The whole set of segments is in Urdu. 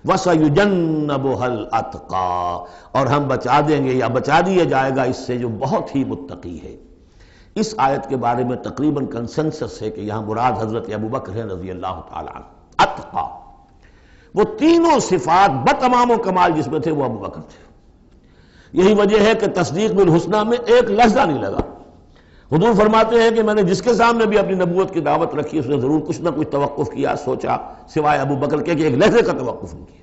وَسَيُجَنَّبُهَا الْأَتْقَى، اور ہم بچا دیں گے یا بچا دیا جائے گا اس سے جو بہت ہی متقی ہے۔ اس آیت کے بارے میں تقریباً کنسنسس ہے کہ یہاں مراد حضرت ابوبکر ہیں رضی اللہ تعالیٰ عنہ۔ اتقا، وہ تینوں صفات بتمام و کمال جس میں تھے وہ ابوبکر تھے۔ یہی وجہ ہے کہ تصدیق بالحسنہ میں ایک لحظہ نہیں لگا۔ حضور فرماتے ہیں کہ میں نے جس کے سامنے بھی اپنی نبوت کی دعوت رکھی اس نے ضرور کچھ نہ کچھ توقف کیا، سوچا، سوائے ابوبکر کے کہ ایک لحظے کا توقف نہیں کیا۔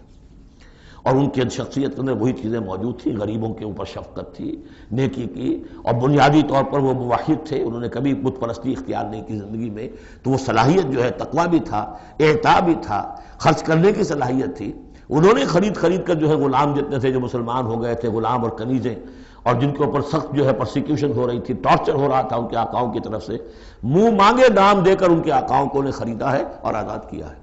اور ان کی شخصیت میں وہی چیزیں موجود تھیں، غریبوں کے اوپر شفقت تھی، نیکی کی، اور بنیادی طور پر وہ موحد تھے، انہوں نے کبھی بت پرستی اختیار نہیں کی زندگی میں، تو وہ صلاحیت جو ہے تقویٰ بھی تھا، اعطاء بھی تھا، خرچ کرنے کی صلاحیت تھی۔ انہوں نے خرید کر جو ہے غلام جتنے تھے جو مسلمان ہو گئے تھے، غلام اور کنیزیں، اور جن کے اوپر سخت جو ہے پرسیکیوشن ہو رہی تھی، ٹارچر ہو رہا تھا ان کے آقاؤں کی طرف سے، منہ مانگے دام دے کر ان کے آقاؤں کو انہیں خریدا ہے اور آزاد کیا ہے۔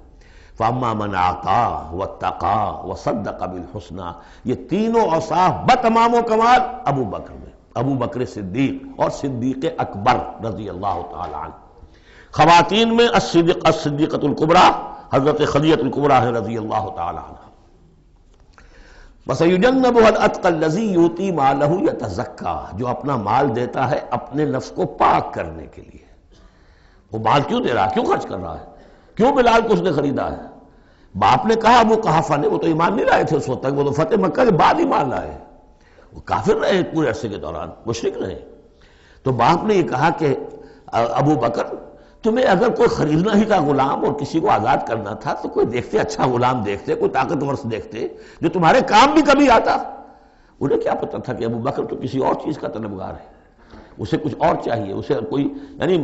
فَأَمَّا مَنْ أَعْطَىٰ وَاتَّقَىٰ وَصَدَّقَ بِالْحُسْنَىٰ، یہ تینوں اوصاف بتمام و کمال ابو بکر میں، ابو بکر صدیق اور صدیق اکبر رضی اللہ تعالی عنہ۔ خواتین میں الصدیقۃ الکبریٰ حضرت خدیجہ الکبریٰ ہے رضی اللہ تعالی عنہ۔ وَسَيُجَنَّبُهَا الْأَتْقَى الَّذِي يُؤْتِي مَالَهُ يَتَزَكَّىٰ، جو اپنا مال دیتا ہے اپنے نفس کو پاک کرنے کے لیے۔ وہ مال کیوں دے رہا ہے، کیوں خرچ کر رہا ہے، کیوں بلال کو اس نے خریدا ہے؟ باپ نے کہا ابو قحافہ نے، وہ تو ایمان نہیں لائے تھے اس وقت تک، وہ تو فتح مکہ کے بعد ایمان لائے، وہ کافر رہے پورے عرصے کے دوران، مشرک رہے۔ تو باپ نے یہ کہا کہ ابو بکر تمہیں اگر کوئی خریدنا ہی تھا غلام اور کسی کو آزاد کرنا تھا تو کوئی دیکھتے، اچھا غلام دیکھتے، کوئی طاقتور سے دیکھتے جو تمہارے کام بھی کبھی آتا۔ انہیں کیا پتا تھا کہ ابو بکر تو کسی اور چیز کا طلبگار ہے، اسے کچھ اور چاہیے، اسے کوئی، یعنی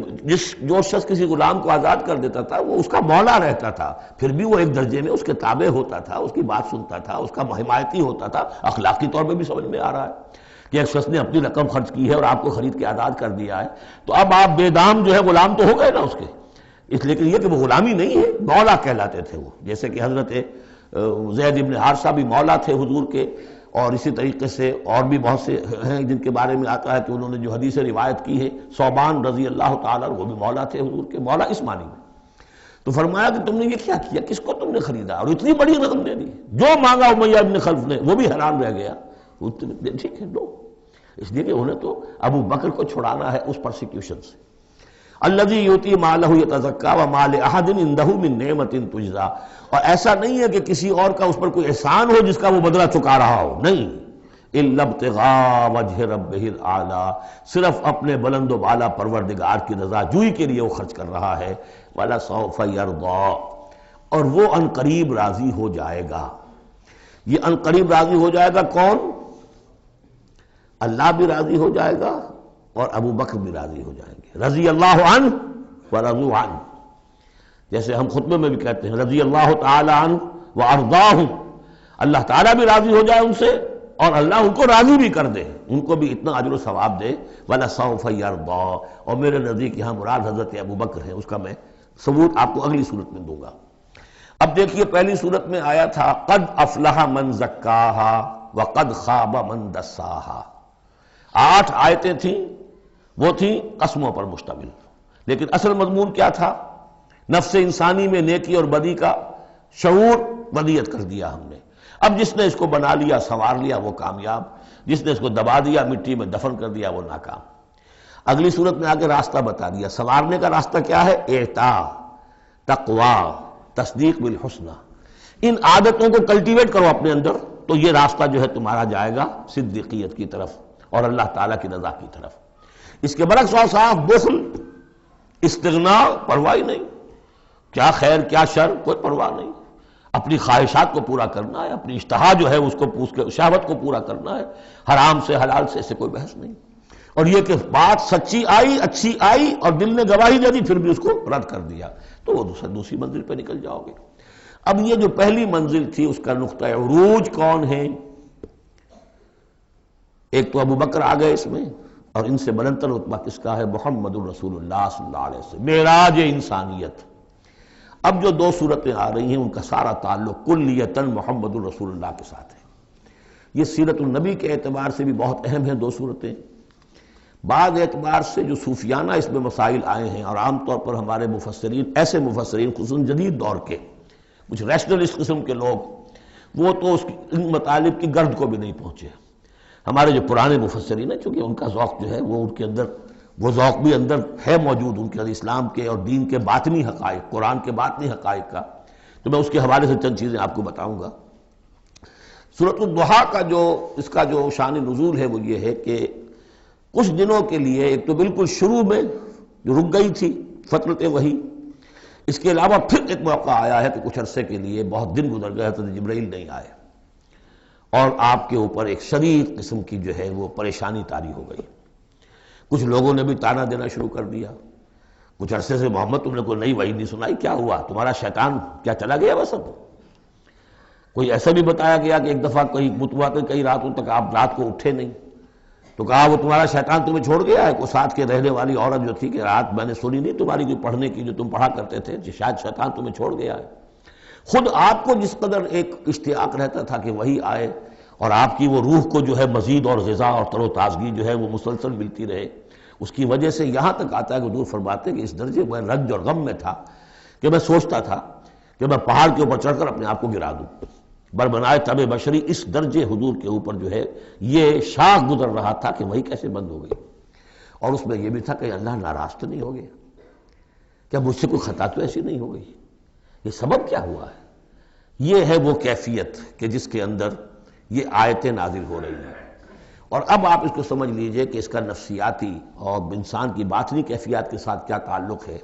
جو شخص کسی غلام کو آزاد کر دیتا تھا وہ اس کا مولا رہتا تھا، پھر بھی وہ ایک درجے میں اس کے تابع ہوتا تھا، اس کی بات سنتا تھا، اس کا حمایتی ہوتا تھا۔ اخلاقی طور پہ بھی سمجھ میں آ رہا ہے کہ ایک شخص نے اپنی رقم خرچ کی ہے اور آپ کو خرید کے آزاد کر دیا ہے، تو اب آپ بے دام جو ہے غلام تو ہو گئے نا اس کے، اس لیے کہ یہ کہ وہ غلامی نہیں ہے، مولا کہلاتے تھے وہ، جیسے کہ حضرت زید ابن حارثہ بھی مولا تھے حضور کے، اور اسی طریقے سے اور بھی بہت سے ہیں جن کے بارے میں آتا ہے کہ انہوں نے جو حدیث روایت کی ہے، ثوبان رضی اللہ تعالیٰ وہ بھی مولا تھے حضور کے، مولا اس معنی میں۔ تو فرمایا کہ تم نے یہ کیا کیا، کس کو تم نے خریدا اور اتنی بڑی رقم دے دی؟ جو مانگا امیہ ابن خلف نے وہ بھی حیران رہ گیا، ٹھیک ہے دو، اس لیے کہ انہیں تو ابو بکر کو چھڑانا ہے اس پرسیکیوشن سے۔ الذی یؤتی مالہ یتزکیٰ وما لأحد عندہ من نعمت تجزیٰ، اور ایسا نہیں ہے کہ کسی اور کا اس پر کوئی احسان ہو جس کا وہ بدلہ چکا رہا ہو، نہیں، الا ابتغاء وجہ ربہ الاعلیٰ، صرف اپنے بلند و بالا پروردگار کی رضا جوئی کے لیے وہ خرچ کر رہا ہے۔ وَلَسَوْفَ يَرْضَىٰ، اور وہ ان قریب راضی ہو جائے گا۔ یہ ان قریب راضی ہو جائے گا کون؟ اللہ بھی راضی ہو جائے گا اور ابو بکر بھی راضی ہو جائیں گے، رضی اللہ عنہ ورضوا عنہ، جیسے ہم خطبے میں بھی کہتے ہیں رضی اللہ تعالی عنہ وارضاہ، اللہ تعالیٰ بھی راضی ہو جائے ان سے اور اللہ ان کو راضی بھی کر دے، ان کو بھی اتنا اجر و ثواب دے۔ وَلَسَوْفَ يَرْضَىٰ، اور میرے نزدیک یہاں مراد حضرت ابو بکر ہے، اس کا میں ثبوت آپ کو اگلی صورت میں دوں گا۔ اب دیکھیے پہلی صورت میں آیا تھا قد افلح من زکاہا وقد خاب من دساہا، 8 آیتیں تھیں، وہ تھیں قسموں پر مشتمل، لیکن اصل مضمون کیا تھا؟ نفس انسانی میں نیکی اور بدی کا شعور ودیت کر دیا ہم نے۔ اب جس نے اس کو بنا لیا، سنوار لیا، وہ کامیاب، جس نے اس کو دبا دیا، مٹی میں دفن کر دیا، وہ ناکام۔ اگلی صورت میں آگے راستہ بتا دیا، سنوارنے کا راستہ کیا ہے؟ اعطاء، تقوی، تصدیق بالحسنہ، ان عادتوں کو کلٹیویٹ کرو اپنے اندر، تو یہ راستہ جو ہے تمہارا جائے گا صدیقیت کی طرف اور اللہ تعالیٰ کی رضا کی طرف۔ اس کے برعکس اور صاف بخل، استغناء، پرواہ نہیں، کیا خیر کیا شر کوئی پرواہ نہیں، اپنی خواہشات کو پورا کرنا ہے، اپنی اشتہا جو ہے اس کو، اس کے شہوت کو پورا کرنا ہے، حرام سے حلال سے اسے کوئی بحث نہیں۔ اور یہ کہ بات سچی آئی، اچھی آئی اور دل نے گواہی دے دی پھر بھی اس کو رد کر دیا، تو وہ دوسری منزل پہ نکل جاؤ گے۔ اب یہ جو پہلی منزل تھی اس کا نقطہ عروج کون ہے؟ ایک تو ابو بکر آ گئے اس میں، اور ان سے بلندتر رتبہ کس کا ہے؟ محمد الرسول اللہ صلی اللہ علیہ وسلم، معراج انسانیت۔ اب جو 2 صورتیں آ رہی ہیں ان کا سارا تعلق کلیتاً محمد الرسول اللہ کے ساتھ ہے۔ یہ سیرت النبی کے اعتبار سے بھی بہت اہم ہیں 2 صورتیں، بعض اعتبار سے جو صوفیانہ اس میں مسائل آئے ہیں، اور عام طور پر ہمارے مفسرین، ایسے مفسرین خصوصاً جدید دور کے کچھ ریشنلسٹ قسم کے لوگ، وہ تو اس ان مطالب کی گرد کو بھی نہیں پہنچے۔ ہمارے جو پرانے مفسرین ہیں، چونکہ ان کا ذوق جو ہے وہ ان کے اندر، وہ ذوق بھی اندر ہے موجود ان کے اندر، اسلام کے اور دین کے باطنی حقائق، قرآن کے باطنی حقائق کا، تو میں اس کے حوالے سے چند چیزیں آپ کو بتاؤں گا۔ سورۃ الضحیٰ کا جو اس کا جو شان نزول ہے وہ یہ ہے کہ کچھ دنوں کے لیے، ایک تو بالکل شروع میں جو رک گئی تھی فترت وحی، اس کے علاوہ پھر ایک موقع آیا ہے کہ کچھ عرصے کے لیے بہت دن گزر گئے، حضرت جبرائیل نہیں آئے، اور آپ کے اوپر ایک شدید قسم کی جو ہے وہ پریشانی طاری ہو گئی۔ کچھ لوگوں نے بھی طعنہ دینا شروع کر دیا، کچھ عرصے سے محمد تم نے کوئی نئی وحی نہیں سنائی، کیا ہوا تمہارا شیطان کیا چلا گیا بس اب؟ کوئی ایسا بھی بتایا گیا کہ ایک دفعہ کہیں متواتر کئی راتوں تک آپ رات کو اٹھے نہیں، تو کہا وہ تمہارا شیطان تمہیں چھوڑ گیا ہے۔ کوئی ساتھ کے رہنے والی عورت جو تھی کہ رات میں نے سنی نہیں تمہاری کوئی پڑھنے کی جو تم پڑھا کرتے تھے، شاید شیطان تمہیں چھوڑ گیا ہے۔ خود آپ کو جس قدر ایک اشتیاق رہتا تھا کہ وہی آئے اور آپ کی وہ روح کو جو ہے مزید اور غذا اور تر و تازگی جو ہے وہ مسلسل ملتی رہے، اس کی وجہ سے یہاں تک آتا ہے کہ حضور فرماتے کہ اس درجے میں رنج اور غم میں تھا کہ میں سوچتا تھا کہ میں پہاڑ کے اوپر چڑھ کر اپنے آپ کو گرا دوں۔ بربنائے تب بشری، اس درجے حضور کے اوپر جو ہے یہ شاخ گزر رہا تھا کہ وہی کیسے بند ہو گئی۔ اور اس میں یہ بھی تھا کہ اللہ ناراض تو نہیں ہو گیا، کیا مجھ سے کوئی خطا تو ایسی نہیں ہو گئی، یہ سبب کیا ہوا ہے؟ یہ ہے وہ کیفیت کہ جس کے اندر یہ آیتیں نازل ہو رہی ہیں۔ اور اب آپ اس کو سمجھ لیجئے کہ اس کا نفسیاتی اور انسان کی باطنی کیفیات کے ساتھ کیا تعلق ہے۔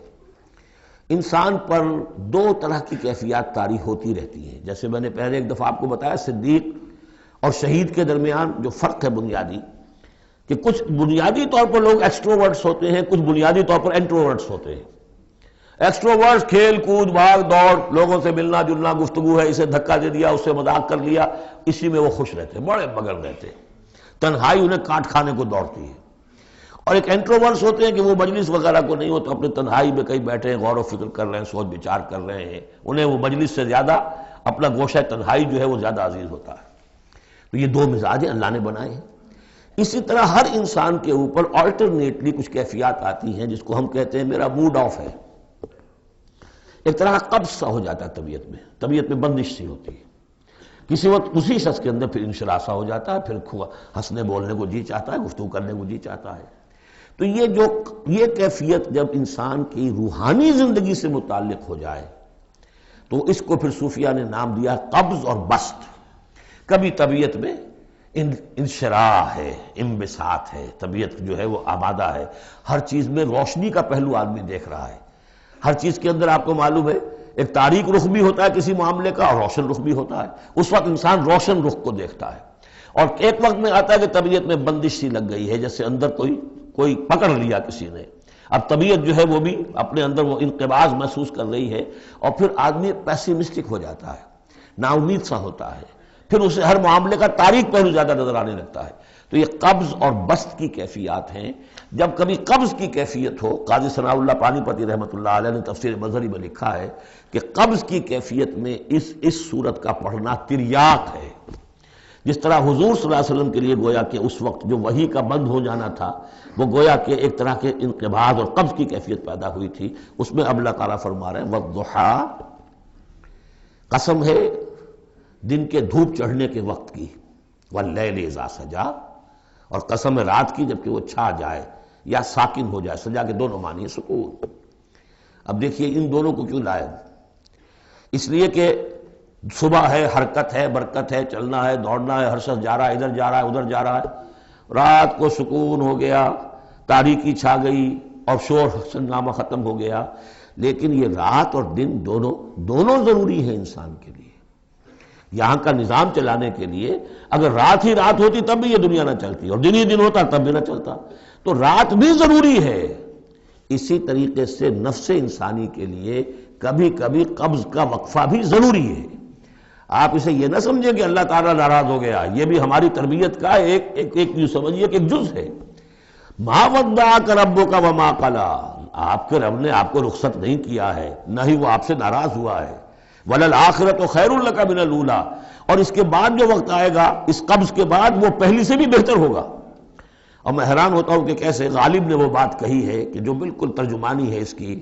انسان پر دو طرح کی کیفیات طاری ہوتی رہتی ہیں، جیسے میں نے پہلے ایک دفعہ آپ کو بتایا صدیق اور شہید کے درمیان جو فرق ہے بنیادی، کہ کچھ بنیادی طور پر لوگ ایکسٹروورٹس ہوتے ہیں، کچھ بنیادی طور پر انٹروورٹس ہوتے ہیں۔ ایکسٹروورٹس کھیل کود بھاگ دوڑ، لوگوں سے ملنا جلنا، گفتگو ہے، اسے دھکا دے دیا، اس سے مذاق کر لیا، اسی میں وہ خوش رہتے، بڑے مگن رہتے، تنہائی انہیں کاٹ کھانے کو دوڑتی ہے۔ اور ایک انٹروورٹس ہوتے ہیں کہ وہ مجلس وغیرہ کو نہیں ہوتا، اپنے تنہائی میں کہیں بیٹھے ہیں، غور و فکر کر رہے ہیں، سوچ بچار کر رہے ہیں، انہیں وہ مجلس سے زیادہ اپنا گوشہ تنہائی جو ہے وہ زیادہ عزیز ہوتا ہے۔ تو یہ دو مزاج اللہ نے بنائے ہیں۔ اسی طرح ہر انسان کے اوپر آلٹرنیٹلی کچھ کیفیات آتی ہیں جس کو ہم کہتے ہیں میرا موڈ آف ہے، ایک طرح کا قبض سا ہو جاتا ہے طبیعت میں بندش سی ہوتی ہے، کسی وقت اسی شخص کے اندر پھر انشراح سا ہو جاتا ہے، پھر ہنسنے بولنے کو جی چاہتا ہے، گفتگو کرنے کو جی چاہتا ہے۔ تو یہ کیفیت جب انسان کی روحانی زندگی سے متعلق ہو جائے تو اس کو پھر صوفیہ نے نام دیا قبض اور بسط۔ کبھی طبیعت میں انشراح ہے، انبساط ہے، طبیعت جو ہے وہ آبادہ ہے، ہر چیز میں روشنی کا پہلو آدمی دیکھ رہا ہے، ہر چیز کے اندر آپ کو معلوم ہے ایک تاریک رخ بھی ہوتا ہے کسی معاملے کا اور روشن رخ بھی ہوتا ہے، اس وقت انسان روشن رخ کو دیکھتا ہے۔ اور ایک وقت میں آتا ہے کہ طبیعت میں بندش سی لگ گئی ہے، جیسے اندر کوئی پکڑ لیا کسی نے، اب طبیعت جو ہے وہ بھی اپنے اندر وہ انقباض محسوس کر رہی ہے، اور پھر آدمی پیسیمسٹک ہو جاتا ہے، نا امید سا ہوتا ہے، پھر اسے ہر معاملے کا تاریک پہلو زیادہ نظر آنے لگتا ہے۔ تو یہ قبض اور بسط کی کیفیات ہیں۔ جب کبھی قبض کی کیفیت ہو، قاضی ثناء اللہ پانی پتی رحمۃ اللہ علیہ نے تفسیر مظہری میں لکھا ہے کہ قبض کی کیفیت میں اس صورت کا پڑھنا تریاق ہے، جس طرح حضور صلی اللہ علیہ وسلم کے لیے گویا کہ اس وقت جو وحی کا بند ہو جانا تھا وہ گویا کہ ایک طرح کے انقباض اور قبض کی کیفیت پیدا ہوئی تھی، اس میں اب اللہ تعالیٰ فرما رہے ہیں والضحیٰ، قسم ہے دن کے دھوپ چڑھنے کے وقت کی، واللیل اذا سجا، اور قسم ہے رات کی جبکہ وہ چھا جائے یا ساکن ہو جائے، سجا کے دونوں معنی ہے سکون۔ اب دیکھیے ان دونوں کو کیوں لائے، اس لیے کہ صبح ہے، حرکت ہے، برکت ہے، چلنا ہے، دوڑنا ہے، ہر شخص جا رہا ہے، ادھر جا رہا ہے ادھر جا رہا ہے، رات کو سکون ہو گیا، تاریکی چھا گئی اور شور ہنگامہ ختم ہو گیا۔ لیکن یہ رات اور دن دونوں ضروری ہیں انسان کے لیے، یہاں کا نظام چلانے کے لیے۔ اگر رات ہی رات ہوتی تب بھی یہ دنیا نہ چلتی، اور دن ہی دن ہوتا تب بھی نہ چلتا، تو رات بھی ضروری ہے۔ اسی طریقے سے نفس انسانی کے لیے کبھی کبھی قبض کا وقفہ بھی ضروری ہے۔ آپ اسے یہ نہ سمجھیں کہ اللہ تعالیٰ ناراض ہو گیا، یہ بھی ہماری تربیت کا ایک سمجھیے کہ ایک جز ہے۔ ما ودعک ربک وما قلی، آپ کے رب نے آپ کو رخصت نہیں کیا ہے، نہ ہی وہ آپ سے ناراض ہوا ہے۔ وَلَلْآخِرَةُ خَيْرٌ لَكَ مِنَ الْأُولَىٰ، اور اس کے بعد جو وقت آئے گا اس قبض کے بعد وہ پہلی سے بھی بہتر ہوگا۔ اور میں حیران ہوتا ہوں کہ کیسے غالب نے وہ بات کہی ہے کہ جو بالکل ترجمانی ہے اس کی،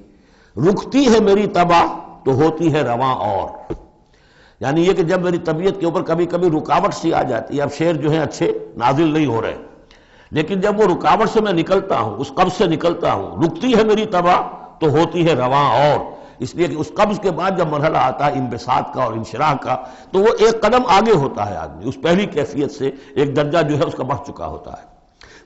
رکتی ہے میری تباہ تو ہوتی ہے رواں اور، یعنی یہ کہ جب میری طبیعت کے اوپر کبھی کبھی رکاوٹ سی آ جاتی ہے، اب شعر جو ہیں اچھے نازل نہیں ہو رہے، لیکن جب وہ رکاوٹ سے میں نکلتا ہوں، اس قبض سے نکلتا ہوں، رکتی ہے میری طبع تو ہوتی ہے رواں، اور اس لیے کہ اس قبض کے بعد جب مرحلہ آتا ہے انبساط کا اور انشراح کا، تو وہ ایک قدم آگے ہوتا ہے آدمی، اس پہلی کیفیت سے ایک درجہ جو ہے اس کا بڑھ چکا ہوتا ہے۔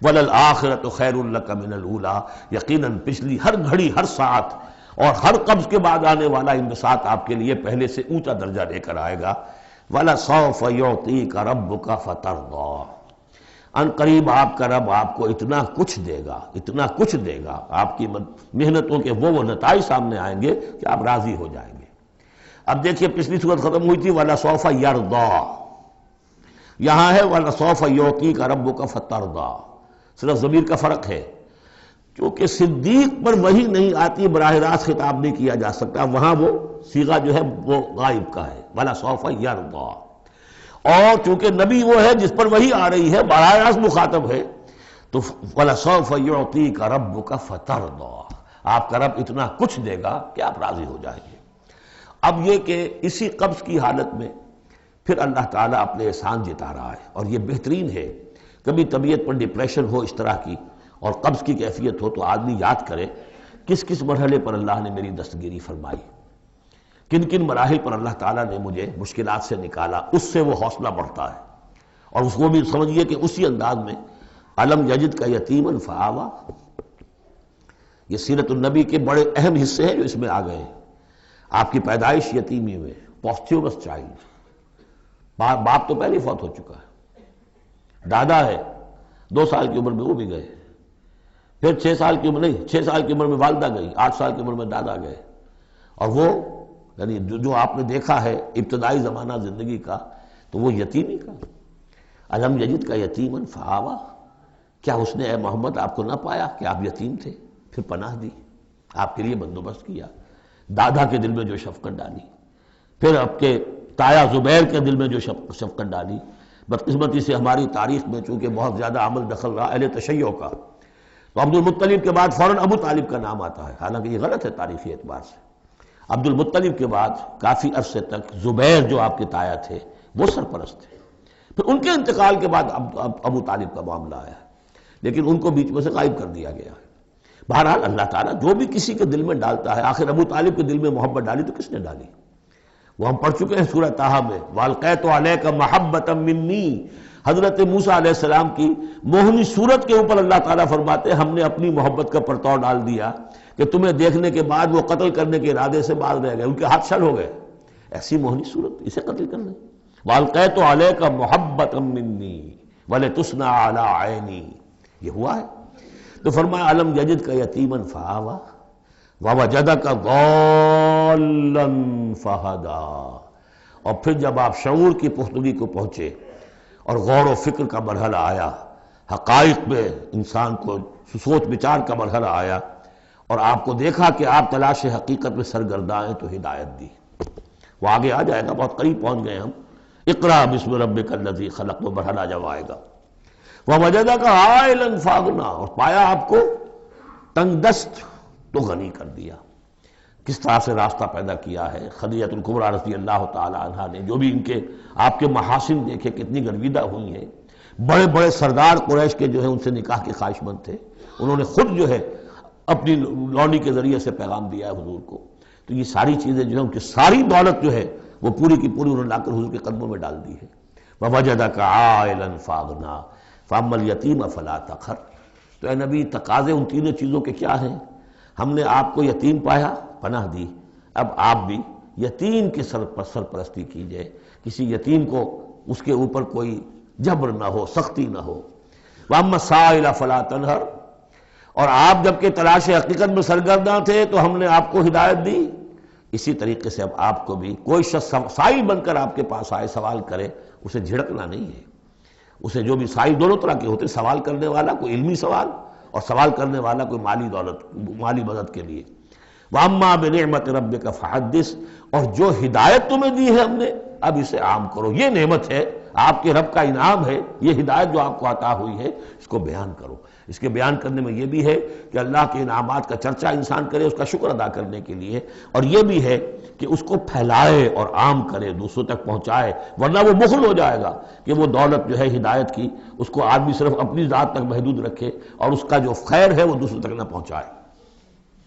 وَلَلْآخِرَةُ خَيْرٌ لَكَ مِنَ الْأُولَىٰ، یقیناً پچھلی ہر گھڑی، ہر ساعت اور ہر قبض کے بعد آنے والا انبساط آپ کے لیے پہلے سے اونچا درجہ لے کر آئے گا۔ وَلَسَوْفَ يُعْطِيكَ رَبُّكَ فَتَرْضَىٰ، ان قریب آپ کا رب آپ کو اتنا کچھ دے گا، اتنا کچھ دے گا، آپ کی محنتوں کے وہ نتائج سامنے آئیں گے کہ آپ راضی ہو جائیں گے۔ اب دیکھیے پچھلی صورت ختم ہوئی تھی وَلَسَوْفَ يَرْضَىٰ، یہاں ہے وَلَسَوْفَ يُعْطِيكَ رَبُّكَ فَتَرْضَىٰ، صرف ضمیر کا فرق ہے، کیونکہ صدیق پر وحی نہیں آتی، براہ راست خطاب نہیں کیا جا سکتا، وہاں وہ صیغہ جو ہے وہ غائب کا ہے، وَلَسَوْفَ يَرْضَىٰ، اور چونکہ نبی وہ ہے جس پر وحی آ رہی ہے، براہ راست مخاطب ہے، تو وَلَسَوْفَ يُعْطِيكَ رَبُّكَ فَتَرْضَىٰ، آپ کا رب اتنا کچھ دے گا کہ آپ راضی ہو جائیں گے۔ اب یہ کہ اسی قبض کی حالت میں پھر اللہ تعالیٰ اپنے احسان جتا رہا ہے، اور یہ بہترین ہے۔ کبھی طبیعت پر ڈپریشن ہو اس طرح کی اور قبض کی کیفیت ہو تو آدمی یاد کرے کس کس مرحلے پر اللہ نے میری دستگیری فرمائی، کن کن مراحل پر اللہ تعالیٰ نے مجھے مشکلات سے نکالا، اس سے وہ حوصلہ بڑھتا ہے، اور اس کو بھی سمجھیے کہ اسی انداز میں الم یجد کا یتیما فآویٰ، یہ سیرت النبی کے بڑے اہم حصے ہیں جو اس میں آ گئے ہیں۔ آپ کی پیدائش یتیمی میں، پوسٹیومس چائلڈ، باپ تو پہلے فوت ہو چکا ہے، دادا ہے 2 سال کی عمر میں وہ بھی گئے، پھر 6 سال کی عمر نہیں 6 سال کی عمر میں والدہ گئی، 8 سال کی عمر میں دادا گئے، اور وہ یعنی جو آپ نے دیکھا ہے ابتدائی زمانہ زندگی کا تو وہ یتیمی کا۔ الم یجد کا یتیما فآویٰ، کیا اس نے اے محمد آپ کو نہ پایا کہ آپ یتیم تھے، پھر پناہ دی، آپ کے لیے بندوبست کیا، دادا کے دل میں جو شفقت ڈالی، پھر آپ کے تایا زبیر کے دل میں جو شفقت ڈالی۔ بدقسمتی سے ہماری تاریخ میں چونکہ بہت زیادہ عمل دخل رہا اہل تشیع کا، تو عبد المطلب کے بعد فوراً ابو طالب کا نام آتا ہے، حالانکہ یہ غلط ہے تاریخی اعتبار سے۔ عبد المطلب کے بعد کافی عرصے تک زبیر جو آپ کے تایا تھے وہ سرپرست تھے، پھر ان کے انتقال کے بعد ابو طالب کا معاملہ آیا، لیکن ان کو بیچ میں سے غائب کر دیا گیا ہے۔ بہرحال اللہ تعالیٰ جو بھی کسی کے دل میں ڈالتا ہے، آخر ابو طالب کے دل میں محبت ڈالی تو کس نے ڈالی؟ وہ ہم پڑھ چکے ہیں سورہ طٰہٰ میں، وَأَلْقَيْتُ عَلَيْكَ مَحَبَّةً مِّنِّي، حضرت موسیٰ علیہ السلام کی موہنی صورت کے اوپر اللہ تعالیٰ فرماتے ہیں ہم نے اپنی محبت کا پرتو ڈال دیا کہ تمہیں دیکھنے کے بعد وہ قتل کرنے کے ارادے سے باز رہ گئے، ان کے ہاتھ چھل ہو گئے، ایسی موہنی صورت اسے قتل کر لیں۔ وَأَلْقَيْتُ عَلَيْكَ مَحَبَّةً مِّنِّي وَلِتُصْنَعَ عَلَىٰ عَيْنِي، یہ ہوا ہے۔ تو فرمایا الم یجد کا یتیما فآویٰ ووجدک ضالا فہدیٰ، اور پھر جب آپ شعور کی پختگی کو پہنچے اور غور و فکر کا مرحلہ آیا، حقائق میں انسان کو سوچ بچار کا مرحلہ آیا، اور آپ کو دیکھا کہ آپ تلاش حقیقت میں سرگرداں ہیں، تو ہدایت دی۔ وہ آگے آ جائے گا، بہت قریب پہنچ گئے ہم، اقرأ بسم ربک الذی خلق، وہ مرحلہ جب آئے گا۔ وَوَجَدَكَ عَائِلًا فَأَغْنَىٰ، اور پایا آپ کو تنگ دست تو غنی کر دیا۔ کس طرح سے راستہ پیدا کیا ہے خدیجہ الکبریٰ رضی اللہ تعالی عنہا نے، جو بھی ان کے آپ کے محاسن دیکھے کتنی گرویدہ ہوئی ہیں، بڑے بڑے سردار قریش کے جو ہے ان سے نکاح کے خواہش مند تھے، انہوں نے خود جو ہے اپنی لونی کے ذریعے سے پیغام دیا ہے حضور کو، تو یہ ساری چیزیں جو ہے ان کی ساری دولت جو ہے وہ پوری کی پوری انہوں نے لا کر حضور کے قدموں میں ڈال دی ہے۔ وَوَجَدَكَ عَائِلًا فَأَغْنَىٰ فَأَمَّا الْيَتِيمَ فَلَا تَقْهَرْ، تو اے نبی تقاضے ان تینوں چیزوں کے کیا ہیں؟ ہم نے آپ کو یتیم پایا، پناہ دی، اب آپ بھی یتیم کی سرپرستی کیجئے، کسی یتیم کو اس کے اوپر کوئی جبر نہ ہو، سختی نہ ہو۔ وَأَمَّا السَّائِلَ فَلَا تَنْهَرْ، اور آپ جبکہ تلاش حقیقت میں سرگرداں تھے تو ہم نے آپ کو ہدایت دی، اسی طریقے سے اب آپ کو بھی کوئی شخص سائل بن کر آپ کے پاس آئے، سوال کرے، اسے جھڑکنا نہیں ہے۔ اسے جو بھی سائل دونوں طرح کے ہوتے، سوال کرنے والا کوئی علمی سوال اور سوال کرنے والا کوئی مالی مدد کے لیے۔ وَأَمَّا بِنِعْمَةِ رَبِّكَ فَحَدِّثْ، اور جو ہدایت تمہیں دی ہے ہم نے اب اسے عام کرو، یہ نعمت ہے، آپ کے رب کا انعام ہے، یہ ہدایت جو آپ کو عطا ہوئی ہے، اس کو بیان کرو۔ اس کے بیان کرنے میں یہ بھی ہے کہ اللہ کے انعامات کا چرچہ انسان کرے اس کا شکر ادا کرنے کے لیے، اور یہ بھی ہے کہ اس کو پھیلائے اور عام کرے، دوسروں تک پہنچائے، ورنہ وہ مخل ہو جائے گا کہ وہ دولت جو ہے ہدایت کی، اس کو آدمی صرف اپنی ذات تک محدود رکھے اور اس کا جو خیر ہے وہ دوسروں تک نہ پہنچائے۔